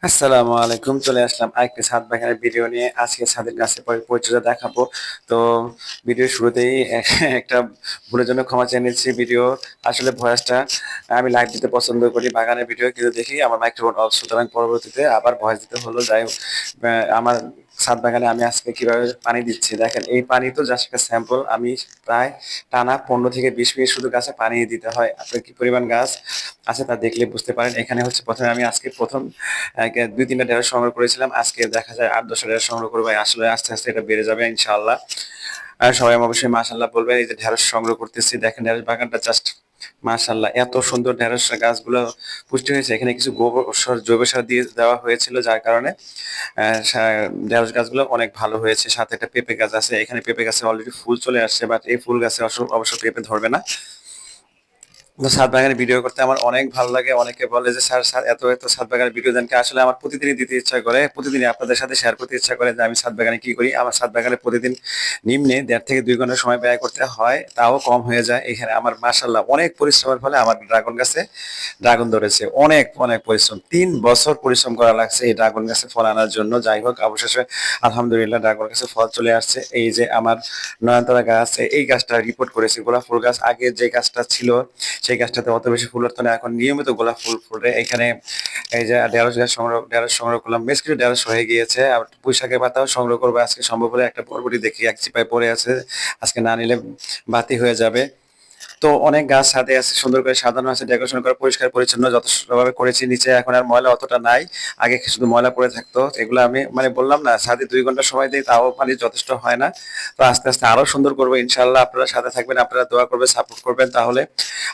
আসসালামু আলাইকুম। চলে আসলাম আরেকটি ছাদ বাগানের ভিডিও নিয়ে। আজকে ছাদের গাছের পরিচর্যা দেখাবো। তো ভিডিওর শুরুতেই একটা ভুলের জন্য ক্ষমা চেয়ে নিচ্ছি। ভিডিও আসলে ভয়েসটা আমি লাইভ দিতে পছন্দ করি। বাগানের ভিডিও কিন্তু দেখি আমার মাইক্রোফোন অফ, সুতরাং পরবর্তীতে আবার ভয়েস দিতে হলো। যাই হোক, আমার ছাদ বাগানে আমি আজকে কিভাবে পানি দিচ্ছি দেখেন। এই পানি তো জাস্ট একটা স্যাম্পল। আমি প্রায় টানা 15 থেকে 20 মিনিট শুধু গাছে পানি দিতে হয়। আপনার কি পরিমাণ গাছ আছে তা দেখলে বুঝতে পারেন। এখানে হচ্ছে প্রথমে আমি আজকে প্রথম 2-3টা ঢেঁড়স সংগ্রহ করেছিলাম। আজকে দেখা যায় 8-10টা ঢেঁড়স সংগ্রহ করবো। আসলে আস্তে আস্তে এটা বেড়ে যাবে ইনশাআল্লাহ। আর সবাই অবশ্যই মাশাআল্লাহ বলবেন। এই যে ঢেঁড়স সংগ্রহ করতেছি, দেখেন ঢেঁড়স বাগানটা জাস্ট মাশাআল্লাহ, এত সুন্দর ঢেঁড়স গাছগুলো পুষ্টি হয়েছে। এখানে কিছু গোবর সার, জৈব সার দিয়ে দেওয়া হয়েছিল, যার কারণে ঢেঁড়স গাছগুলো অনেক ভালো হয়েছে। সাথে একটা পেঁপে গাছ আছে। এখানে পেঁপে গাছে অলরেডি ফুল চলে আসছে, বাট এই ফুল গাছে অবশ্য পেঁপে ধরবে না। তো ছাদ বাগানে ভিডিও করতে আমার অনেক ভালো লাগে। অনেকে বলে যে স্যার স্যার এত এত ছাদ বাগানের ভিডিও দেন কি? আসলে আমার প্রতিদিনই দিতে ইচ্ছা করে, প্রতিদিনই আপনাদের সাথে শেয়ার করতে ইচ্ছা করে যে আমি ছাদ বাগানে কি করি। আমার ছাদ বাগানে প্রতিদিন নিম্নে 1.5 থেকে 2 ঘন্টা সময় ব্যয় করতে হয়, তাও কম হয়ে যায়। এখানে আমার মাশাআল্লাহ অনেক পরিশ্রমের ফলে আমার ড্রাগন গাছে ড্রাগন ধরেছে। অনেক অনেক পরিশ্রম, 3 বছর পরিশ্রম করা লাগছে এই ড্রাগন গাছে ফল আনার জন্য। যাই হোক, অবশেষে আলহামদুলিল্লাহ ড্রাগন গাছে ফল চলে আসছে। এই যে আমার নয়নতারা গাছ, এই গাছটা রিপোর্ট করেছি। গোলাপ ফুল গাছ আগে যে গাছটা ছিল সেই গাছটাতে অত বেশি ফুল হতো না, এখন নিয়মিত গোলাপ ফুল ফুটে। এখানে এই যে ঢেঁড়স সংগ্রহ করলাম, বেশ কিছু ঢেঁড়স হয়ে গিয়েছে। আর পুঁইশাকের পাতাও সংগ্রহ করবো আজকে সম্ভব হলে। একটা বরবটি দেখি এক চিপায় পড়ে আছে, আজকে না নিলে বাতি হয়ে যাবে। তো অনেক গাছ ছাদে আছে, সুন্দর করে সাজানো আছে, ডেকোরেশন করে পরিষ্কার পরিচ্ছন্ন যথেষ্টভাবে করেছি। নিচে এখন আর ময়লা অতটা নাই, আগে শুধু ময়লা পড়ে থাকতো। এগুলো আমি মানে বললাম না, ছাদে 2 ঘন্টা সময় দিই, তাও পানি যথেষ্ট হয় না। তো আস্তে আস্তে আরো সুন্দর করবো ইনশাল্লাহ। আপনারা সাথে থাকবেন, আপনারা দোয়া করবেন, সাপোর্ট করবেন, তাহলে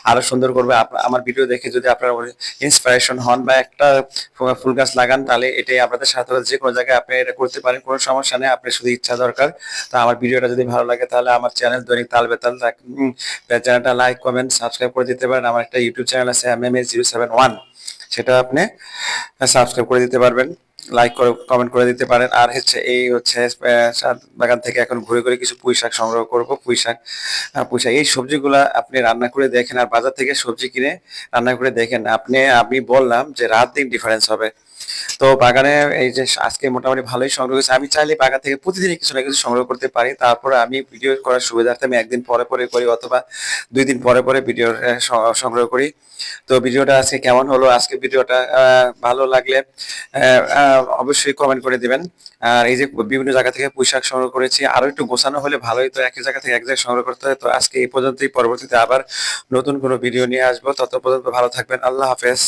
আরো সুন্দর করবে। আমার ভিডিও দেখে যদি আপনারা ইন্সপিরেশন হন বা একটা ফুল গাছ লাগান, তাহলে এটাই আপনাদের সাথে যে কোনো জায়গায় আপনি এটা করতে পারেন, কোনো সমস্যা নেই। আপনার শুধু ইচ্ছা দরকার। তো আমার ভিডিওটা যদি ভালো লাগে, তাহলে আমার চ্যানেল দৈনিক তাল বেতাল চ্যানেলটা লাইক, কমেন্ট, সাবস্ক্রাইব করে দিতে পারেন। আমার একটা ইউটিউব চ্যানেল আছে MMA071, সেটা আপনি সাবস্ক্রাইব করে দিতে পারবেন, লাইক করে কমেন্ট করে দিতে পারেন। আর হচ্ছে এই হচ্ছে ছাদ বাগান থেকে এখন ঘুরে ঘুরে কিছু পুঁই শাক সংগ্রহ করবো। পুঁই শাক এই সবজিগুলা আপনি রান্না করে দেখেন, আর বাজার থেকে সবজি কিনে রান্না করে দেখেন, আমি বললাম যে রাত দিন ডিফারেন্স হবে। তো বাগানে এই যে আজকে মোটামুটি ভালোই সংগ্রহ হয়েছে। আমি চাইলে বাগান থেকে প্রতিদিনই কিছু না কিছু সংগ্রহ করতে পারি। তারপরে আমি ভিডিও করার সুবিধার্থে আমি একদিন পরে পরে করি, অথবা 2 দিন পরে পরে ভিডিও সংগ্রহ করি। তো ভিডিওটা আজকে কেমন হলো? আজকে ভিডিওটা ভালো লাগলে অবশ্যই কমেন্ট করে দিবেন। আর এই যে বিভিন্ন জায়গা থেকে পোশাক সংগ্রহ করেছি, আরো একটু গোছানো হলে ভালোই। তো একই জায়গা থেকে এক জায়গায় সংগ্রহ করতে হয়। তো আজকে এই পর্যন্তই, পরবর্তীতে আবার নতুন কোনো ভিডিও নিয়ে আসবো। তত পর্যন্ত ভালো থাকবেন। আল্লাহ হাফেজ।